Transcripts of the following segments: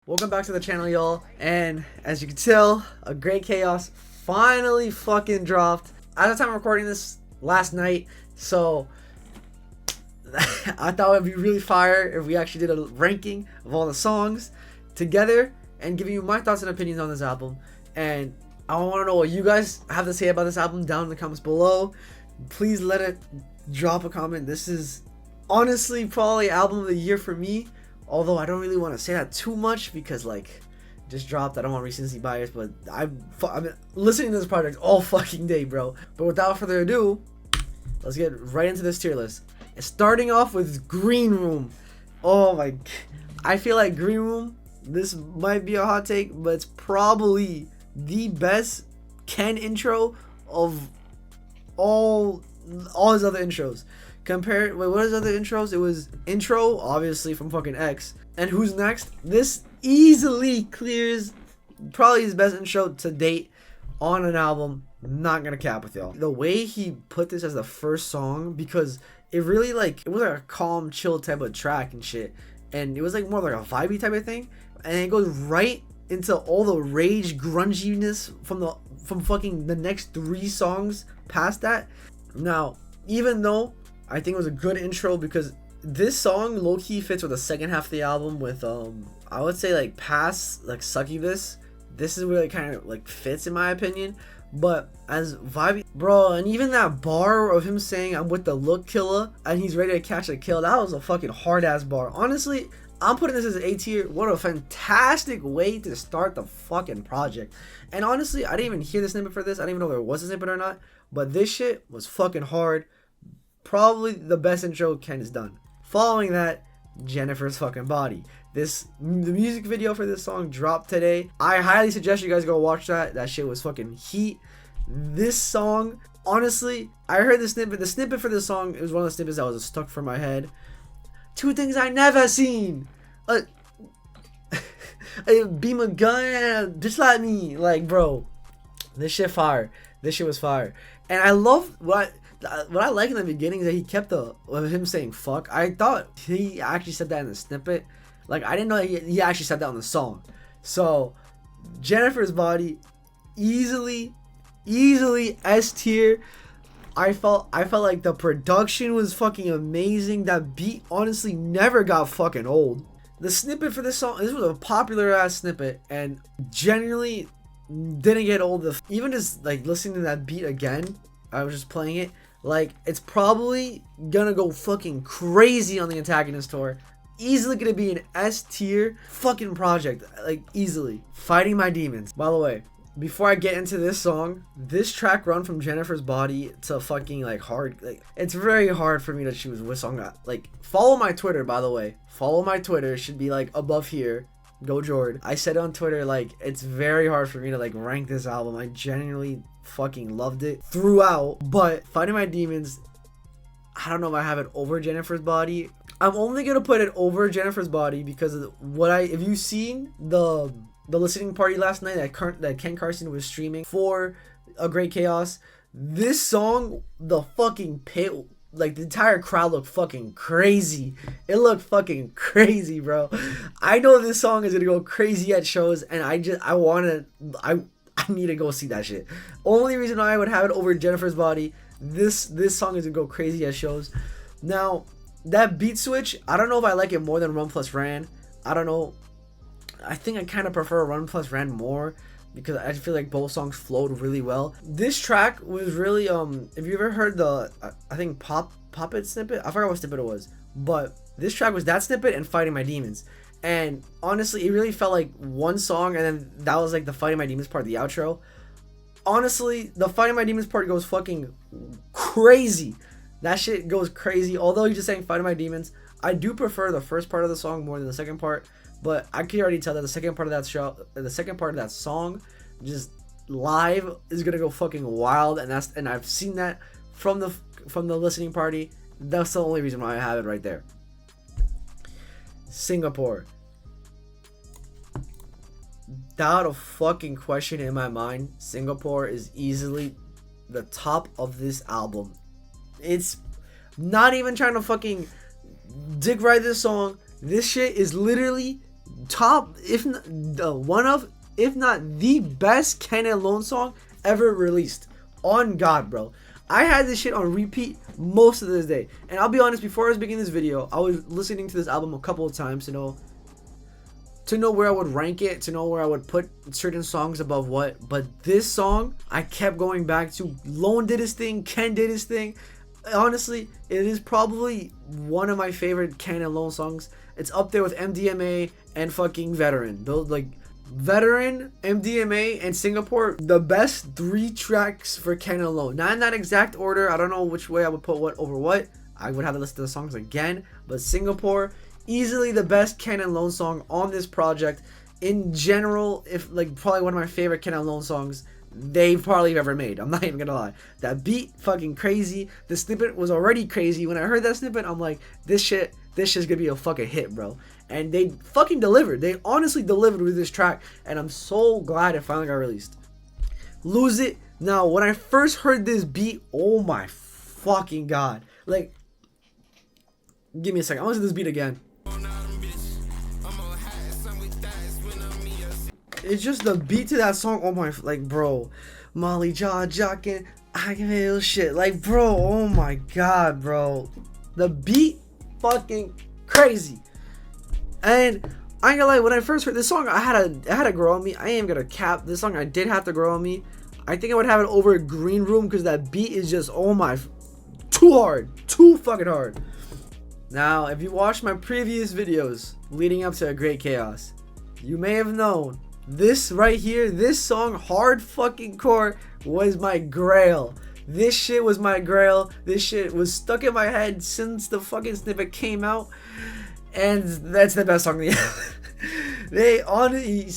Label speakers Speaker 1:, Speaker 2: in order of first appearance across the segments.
Speaker 1: Welcome back to the channel, y'all. And as you can tell, a Great Chaos finally fucking dropped at the time of recording this last night. So I thought it'd be really fire if we actually did a ranking of all the songs together and giving you my thoughts and opinions on this album. And I want to know what you guys have to say about this album down in the comments below. Please let it drop a comment. This is honestly probably album of the year for me. Although I don't really want to say that too much because like just dropped. I don't want recency bias, but I've been listening to this project all fucking day, bro. But without further ado, let's get right into this tier list. And starting off with Green Room. Oh my, I feel like Green Room, this might be a hot take, but it's probably the best Ken intro of all his other intros. Wait, what is other intros? It was Intro, obviously, from fucking X. And Who's Next? This easily clears probably his best intro to date on an album. Not gonna cap with y'all. The way he put this as the first song, because it really like, it was like a calm, chill type of track and shit. And it was like more like a vibey type of thing. And it goes right into all the rage grunginess from fucking the next 3 songs past that. Now, even though I think it was a good intro, because this song low-key fits with the second half of the album with I would say like past like Succubus. This is where it kind of like fits in my opinion. But as vibey, bro, and even that bar of him saying I'm with the look killer and he's ready to catch a kill, that was a fucking hard ass bar. Honestly, I'm putting this as an A tier. What a fantastic way to start the fucking project. And honestly, I didn't even hear the snippet for this. I didn't even know there was a snippet or not. But this shit was fucking hard. Probably the best intro Ken has done. Following that, Jennifer's fucking Body. The music video for this song dropped today. I highly suggest you guys go watch that. That shit was fucking heat. This song, honestly, I heard the snippet. The snippet for this song is one of the snippets that was stuck for my head. 2 things I never seen. A beam a gun and a bitch like me. Like, bro, this shit fire. This shit was fire. And I love what I like in the beginning is that he kept him saying fuck. I thought he actually said that in the snippet. Like, I didn't know he actually said that on the song. So Jennifer's Body, easily S tier. I felt like the production was fucking amazing. That beat honestly never got fucking old. The snippet for this song, this was a popular ass snippet and genuinely didn't get old. Even just like listening to that beat again, I was just playing it. Like, it's probably gonna go fucking crazy on the Antagonist tour. Easily gonna be an S tier fucking project. Like, easily. Fighting My Demons. By the way, before I get into this song, this track run from Jennifer's Body to fucking like hard, like it's very hard for me to choose which song. Like, follow my Twitter, by the way. Follow my Twitter. It should be like above here. Go Jord. I said on Twitter, like, it's very hard for me to like rank this album. I genuinely fucking loved it throughout. But Fighting My Demons, I don't know if I have it over Jennifer's Body. I'm only gonna put it over Jennifer's Body because of if you've seen the listening party last night that Ken Carson was streaming for A Great Chaos, this song, the fucking pit, like the entire crowd looked fucking crazy. It looked fucking crazy, bro. I know this song is gonna go crazy at shows, and I need to go see that shit. Only reason why I would have it over Jennifer's Body, this song is gonna go crazy at shows. Now, that beat switch, I don't know if I like it more than Run Plus Ran. I don't know. I think I kind of prefer Run Plus Ran more because I feel like both songs flowed really well. This track was really if you ever heard the I think Pop It snippet, I forgot what snippet it was, but this track was that snippet and Fighting My Demons. And honestly, it really felt like one song, and then that was like the Fighting My Demons part of the outro. Honestly, the Fighting My Demons part goes fucking crazy. That shit goes crazy. Although you're just saying Fighting My Demons, I do prefer the first part of the song more than the second part. But I can already tell that the second part of that song, just live, is gonna go fucking wild. And I've seen that from the listening party. That's the only reason why I have it right there. Singapore. Without a fucking question in my mind, Singapore is easily the top of this album. It's not even trying to fucking dick ride this song. This shit is literally top, if not, one of, if not the best Ken and Lone song ever released. On God, bro. I had this shit on repeat most of this day. And I'll be honest, before I was making this video, I was listening to this album a couple of times to know where I would rank it, to know where I would put certain songs above what. But this song, I kept going back to. Lone did his thing, Ken did his thing. Honestly, it is probably one of my favorite Ken and Lone songs. It's up there with MDMA and fucking Veteran. Those, like, Veteran, MDMA, and Singapore, the best 3 tracks for Ken and Lone. Not in that exact order. I don't know which way I would put what over what. I would have to listen to the songs again. But Singapore, easily the best Ken and Lone song on this project. In general, if like probably one of my favorite Ken and Lone songs they've probably ever made. I'm not even gonna lie. That beat, fucking crazy. The snippet was already crazy. When I heard that snippet, I'm like, this shit's gonna be a fucking hit, bro. And they fucking delivered. They honestly delivered with this track, and I'm so glad it finally got released. Lose It. Now, when I first heard this beat, oh my fucking God. Like, give me a second. I want to see this beat again. It's just the beat to that song. Oh my, like, bro. Molly jaw jocking. I can feel shit. Like, bro, oh my God, bro. The beat, fucking crazy. And I ain't gonna lie, when I first heard this song, I had to grow on me. I ain't gonna cap. This song, I did have to grow on me. I think I would have it over Green Room because that beat is just, oh my, too hard. Too fucking hard. Now, if you watched my previous videos leading up to A Great Chaos, you may have known this right here, this song, Hard Fucking Core, was my grail. This shit was my grail. This shit was stuck in my head since the fucking snippet came out. And that's the best song of the year. They honestly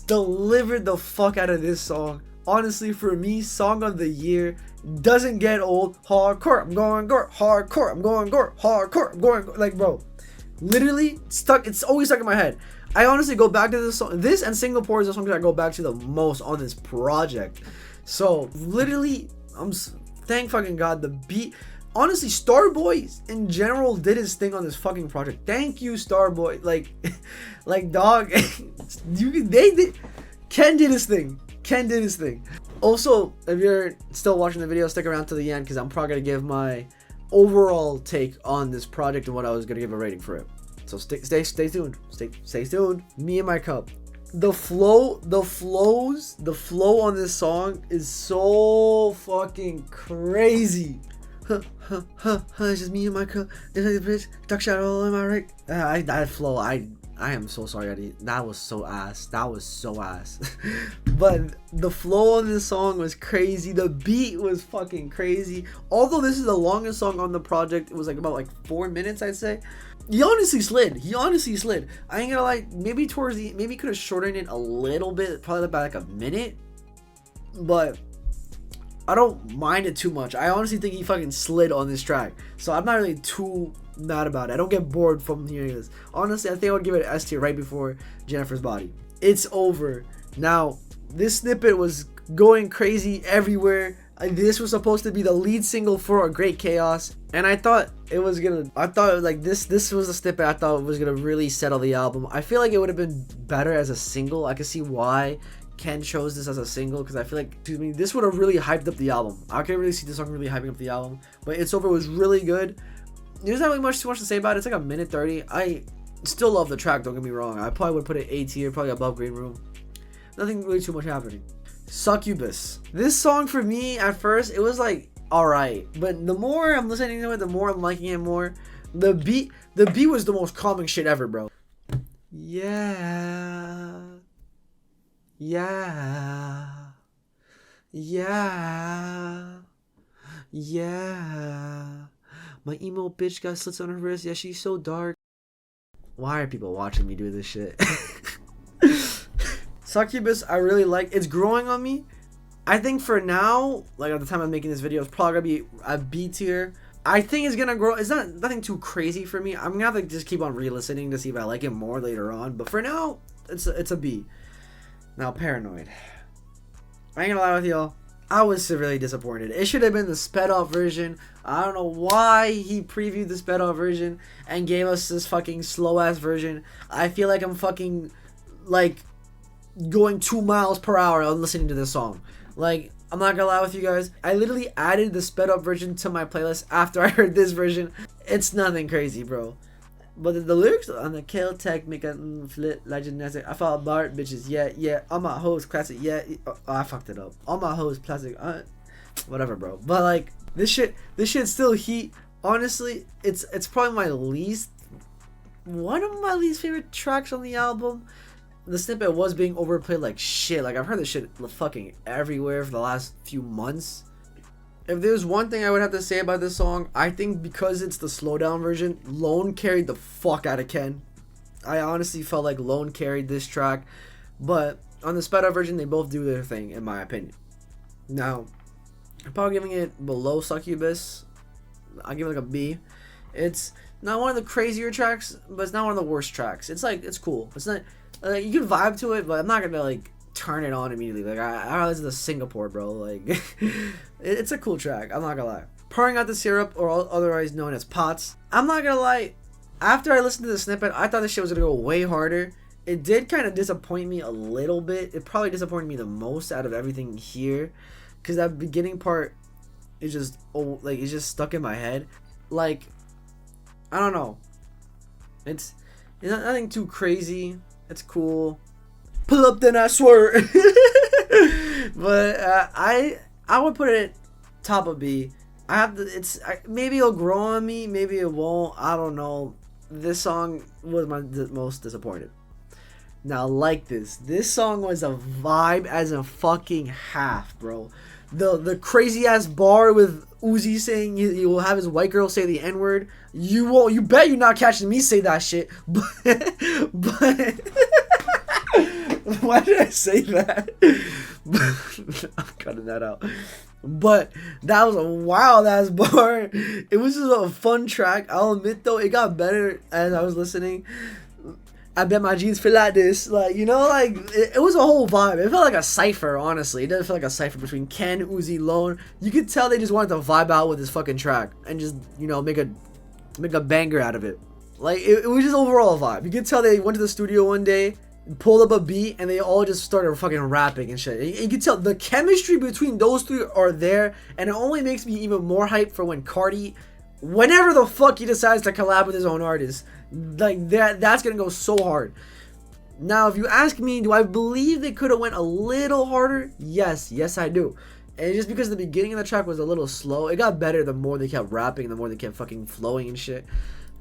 Speaker 1: delivered the fuck out of this song. Honestly, for me, song of the year. Doesn't get old. Hardcore, I'm going gore. Hardcore, I'm going gore. Hardcore, I'm going gore. Like, bro, literally stuck. It's always stuck in my head. I honestly go back to this song. This and Singapore is the songs I go back to the most on this project. So literally, thank fucking God. The beat. Honestly, Starboy in general did his thing on this fucking project. Thank you, Starboy. Like dog. They did. Ken did his thing. Ken did his thing. Also, if you're still watching the video, stick around to the end because I'm probably gonna give my overall take on this project and what I was gonna give a rating for it. So stay tuned. Stay tuned. Me and My Cup. The flow on this song is so fucking crazy. It's just me and my cup. It's like a bitch. Duck shot all in my rig. That flow, I am so sorry, Eddie. That was so ass. That was so ass. But the flow on this song was crazy. The beat was fucking crazy. Although this is the longest song on the project, it was like about 4 minutes, I'd say. He honestly slid. I ain't gonna lie. Maybe could have shortened it a little bit, probably about a minute. But I don't mind it too much. I honestly think he fucking slid on this track. So I'm not really too mad about it. I don't get bored from hearing this. Honestly, I think I would give it an S tier right before Jennifer's Body. It's over. Now, this snippet was going crazy everywhere. This was supposed to be the lead single for A Great Chaos. And I thought this was a snippet I thought was gonna really settle the album. I feel like it would have been better as a single. I can see why Ken chose this as a single because I feel like, this would have really hyped up the album. I can't really see this song really hyping up the album. But It's Over was really good. There's not really too much to say about it. It's like 1:30. I still love the track, don't get me wrong. I probably would put it A tier, probably above Green Room. Nothing really too much happening. Succubus. This song for me, at first, it was like, alright. But the more I'm listening to it, the more I'm liking it more. The beat was the most calming shit ever, bro. Yeah. My emo bitch got slits on her wrist. Yeah, she's so dark. Why are people watching me do this shit? Succubus, I really like. It's growing on me. I think for now, like at the time I'm making this video, it's probably gonna be a B tier. I think it's gonna grow. It's nothing too crazy for me. I'm gonna have to just keep on re-listening to see if I like it more later on. But for now, it's a B. Now, Paranoid. I ain't gonna lie with y'all. I was severely disappointed. It should have been the sped up version. I don't know why he previewed the sped up version and gave us this fucking slow ass version. I feel like I'm fucking like going 2 miles per hour on listening to this song. Like, I'm not gonna lie with you guys, I literally added the sped up version to my playlist after I heard this version. It's nothing crazy, bro. But the lyrics on the kill tech make a flip legendary. I felt Bart bitches, yeah. All my hoes classic, yeah. Oh, I fucked it up. All my hoes plastic, whatever, bro. But like this shit still heat. Honestly, it's probably one of my least favorite tracks on the album. The snippet was being overplayed like shit. Like, I've heard this shit fucking everywhere for the last few months. If there's one thing I would have to say about this song, I think because it's the slowdown version, Lone carried the fuck out of Ken. I honestly felt like Lone carried this track. But on the sped up version, they both do their thing, in my opinion. Now, I'm probably giving it below Succubus. I'll give it like a B. It's not one of the crazier tracks, but it's not one of the worst tracks. It's like, it's cool. It's not, like, you can vibe to it, but I'm not gonna like turn it on immediately. Like, I listen to Singapore, bro. Like, it's a cool track. I'm not gonna lie. Pouring Out the Syrup, or otherwise known as Pots. I'm not gonna lie. After I listened to the snippet, I thought this shit was gonna go way harder. It did kind of disappoint me a little bit. It probably disappointed me the most out of everything here, because that beginning part is just it's just stuck in my head. Like, I don't know. It's nothing too crazy. It's cool. Pull up, then I swear. But I would put it top of B. Maybe it'll grow on me, maybe it won't. I don't know. This song was my most disappointed. Now, like this song was a vibe as a fucking half, bro. The crazy ass bar with Uzi saying he will have his white girl say the N-word. You bet you're not catching me say that shit. But why did I say that? I'm cutting that out. But that was a wild ass bar. It was just a fun track. I'll admit though, it got better as I was listening. I bet my jeans feel like this. Like, you know, like, it was a whole vibe. It felt like a cipher, honestly. It didn't feel like a cipher between Ken, Uzi, Lone. You could tell they just wanted to vibe out with this fucking track and just, you know, make a banger out of it. Like, it was just overall a vibe. You could tell they went to the studio one day, pulled up a beat, and they all just started fucking rapping and shit. You can tell the chemistry between those three are there, and it only makes me even more hyped for when Cardi, whenever the fuck he decides to collab with his own artist. Like, that's gonna go so hard. Now, if you ask me, do I believe they could have went a little harder? Yes I do. And just because the beginning of the track was a little slow, it got better the more they kept rapping, the more they kept fucking flowing and shit.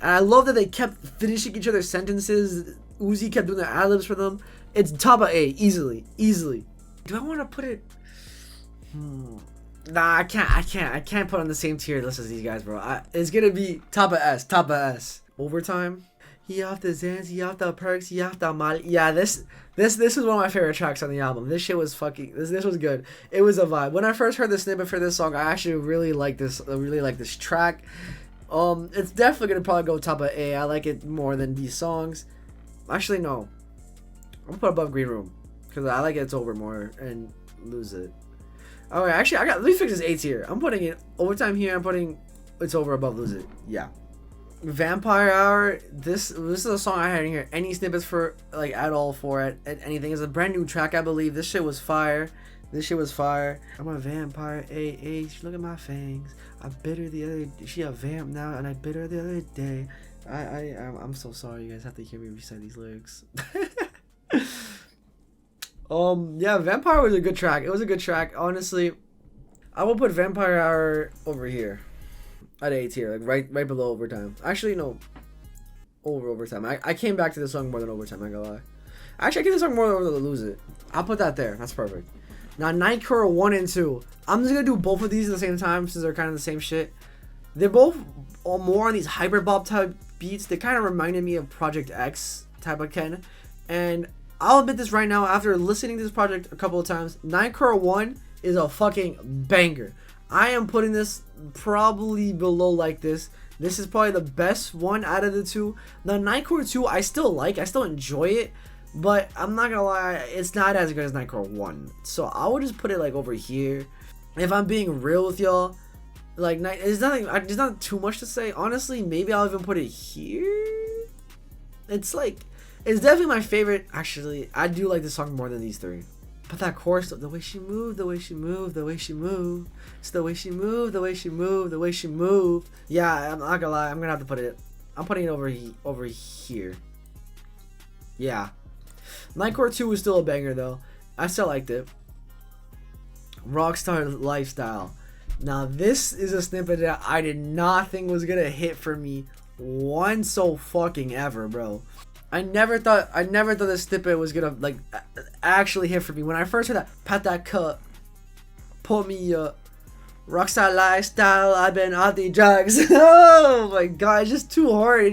Speaker 1: And I love that they kept finishing each other's sentences. Uzi kept doing the ad-libs for them. It's top of A, easily. Do I want to put it? Nah, I can't put on the same tier list as these guys, bro. It's gonna be top of S. Overtime. He off the Zans, he off the perks, he off the Molly. Yeah, this is one of my favorite tracks on the album. This shit was fucking. This was good. It was a vibe. When I first heard the snippet for this song, I actually really like this. I really like this track. It's definitely gonna probably go top of A. I like it more than these songs. Actually, no. I'm gonna put above Green Room because I like It's Over more and Lose It. Alright, actually, let me fix this A tier. I'm putting it Overtime here. I'm putting It's Over above Lose It. Yeah. Vampire Hour. This is a song I hadn't heard any snippets for, like, at all for it. Anything. It's a brand new track, I believe. This shit was fire. I'm a vampire. Hey, look at my fangs. I bit her the other. She a vamp now, and I bit her the other day. I'm so sorry. You guys have to hear me recite these lyrics. Yeah, Vampire was a good track. It was a good track. Honestly, I will put Vampire Hour over here at A tier, like right below Overtime. Actually, no, over Overtime. I came back to this song more than Overtime. I'm not gonna lie. Actually, I give this song more over the Lose It. I'll put that there. That's perfect. Now, Nightcore 1 and 2. I'm just gonna do both of these at the same time since they're kind of the same shit. They're both more on these hyperbop type beats. They kind of reminded me of Project X type of Ken. And I'll admit this right now, after listening to this project a couple of times, Nightcore 1 is a fucking banger. I am putting this probably below like this. This is probably the best one out of the two. Now, Nightcore 2, I still enjoy it. But I'm not gonna lie, it's not as good as Nightcore 1. So I would just put it like over here. if I'm being real with y'all, like, there's not too much to say. Honestly, maybe I'll even put it here. It's like, it's definitely my favorite. Actually, I do like this song more than these three. But that chorus, the way she moved, the way she moved, the way she moved, it's the way she moved, the way she moved, the way she moved. Yeah, I'm not gonna lie, I'm gonna have to put it. I'm putting it over here. Yeah, Nightcore 2 was still a banger though. I still liked it. Rockstar Lifestyle. Now this is a snippet that I did not think was gonna hit for me once so fucking ever, bro. I never thought this snippet was gonna like actually hit for me. When I first heard that, pat that cut, put me Rockstar Lifestyle, I've been on the drugs. Oh my god, it's just too hard.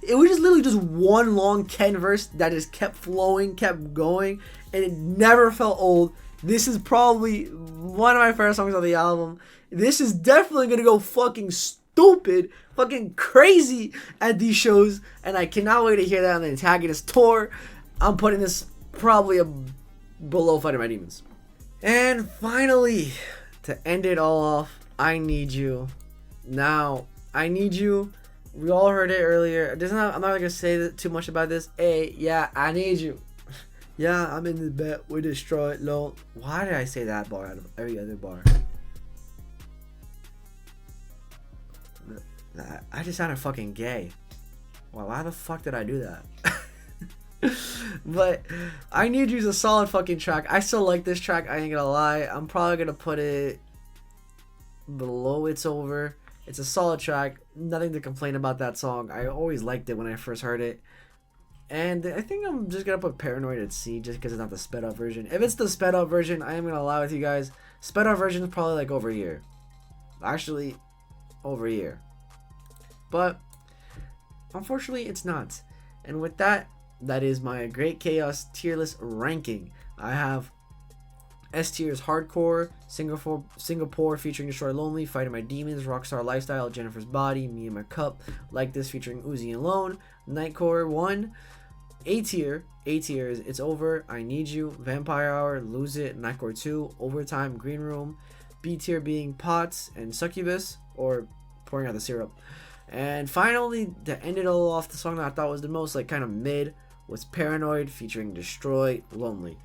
Speaker 1: It was just literally just one long Ken verse that just kept flowing, kept going, and it never felt old. This is probably one of my favorite songs on the album. This is definitely gonna go fucking stupid, fucking crazy at these shows, and I cannot wait to hear that on the Antagonist tour. I'm putting this probably below Fighting My Demons. And finally, to end it all off, I Need You. Now, I Need You, we all heard it earlier. I'm not gonna say too much about this. Hey, yeah, I need you. Yeah, I'm in the bed, we destroy it, low. Why did I say that bar out of every other bar? I just sounded fucking gay. Well, why the fuck did I do that? But I Need You's a solid fucking track. I still like this track, I ain't gonna lie. I'm probably gonna put it below It's Over. It's a solid track. Nothing to complain about that song. I always liked it when I first heard it. And I think I'm just gonna put Paranoid at C just because it's not the sped up version. If it's the sped up version, I am gonna lie with you guys. Sped up version is probably like over here. Actually, over here. But unfortunately, it's not. And with that, that is my Great Chaos tier list ranking. I have S tier is Hardcore, Singapore featuring Destroy Lonely, Fighting My Demons, Rockstar Lifestyle, Jennifer's Body, Me and My Cup, Like This featuring Uzi and Lone, Nightcore 1. A tier is It's Over, I Need You, Vampire Hour, Lose It, Nightcore 2, Overtime, Green Room. B tier being Pots and Succubus, or Pouring Out the Syrup. And finally, to end it all off, the song that I thought was the most like kind of mid was Paranoid featuring Destroy Lonely.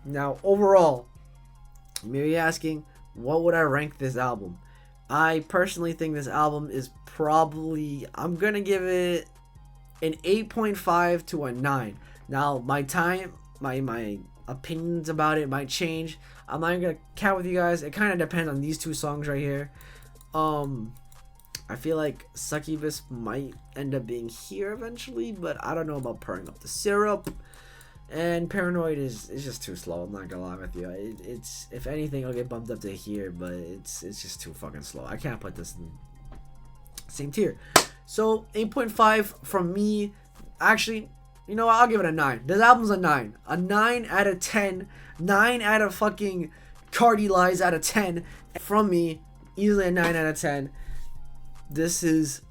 Speaker 1: Now overall, you may be asking, what would I rank this album? I personally think this album is probably, I'm gonna give it an 8.5 to a 9. Now my opinions about it might change. I'm not even gonna count with you guys. It kind of depends on these two songs right here. I feel like Succubus might end up being here eventually, but I don't know about Pouring Up the Syrup. And Paranoid is just too slow. I'm not gonna lie with you. It's if anything, I'll get bumped up to here, but it's just too fucking slow. I can't put this in same tier. So 8.5 from me. Actually, you know what? I'll give it a 9. This album's a 9. A 9 out of 10. 9 out of fucking Cardi Lies out of 10. From me, easily a 9 out of 10. This is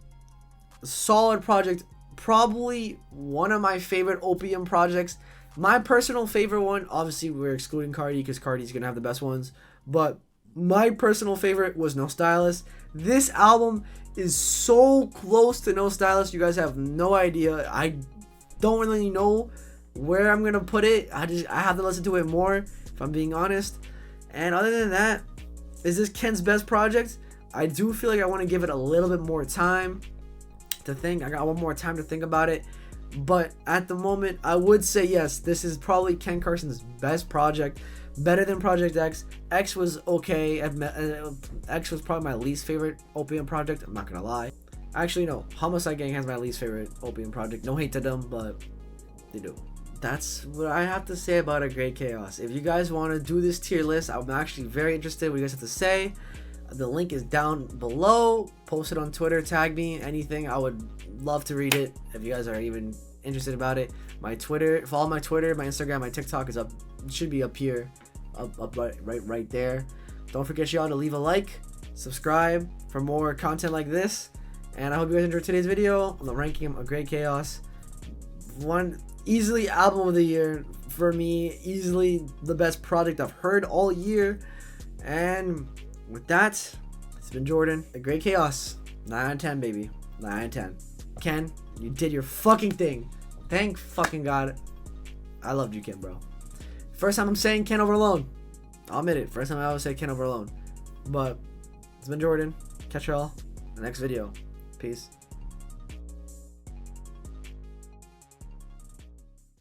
Speaker 1: a solid project. Probably one of my favorite Opium projects. My personal favorite one, obviously we're excluding Cardi because Cardi's gonna have the best ones, but my personal favorite was No Stylist. This album is so close to No Stylist, you guys have no idea. I don't really know where I'm gonna put it. I have to listen to it more, if I'm being honest. And other than that, is this Ken's best project? I do feel like I want to give it a little bit more time to think. I got one more time to think about it. But at the moment, I would say yes, this is probably Ken Carson's best project. Better than Project X. X was okay. X was probably my least favorite Opium project. I'm not gonna lie. Actually, no. Homicide Gang has my least favorite Opium project. No hate to them, but they do. That's what I have to say about A Great Chaos. If you guys want to do this tier list, I'm actually very interested what you guys have to say. The link is down below. Post it on Twitter, tag me, anything. I would love to read it if you guys are even interested about it. My Twitter, follow my Twitter, my Instagram, my TikTok is up. It should be up here, up right there. Don't forget y'all to leave a like, subscribe for more content like this, and I hope you guys enjoyed today's video on the ranking of A Great Chaos. One easily album of the year for me, easily the best project I've heard all year. And with that, it's been Jordan. A great chaos. 9 out of 10, baby. 9 out of 10. Ken, you did your fucking thing. Thank fucking God. I loved you, Ken, bro. First time I'm saying Ken over alone. I'll admit it. First time I always say Ken over alone. But it's been Jordan. Catch y'all in the next video. Peace.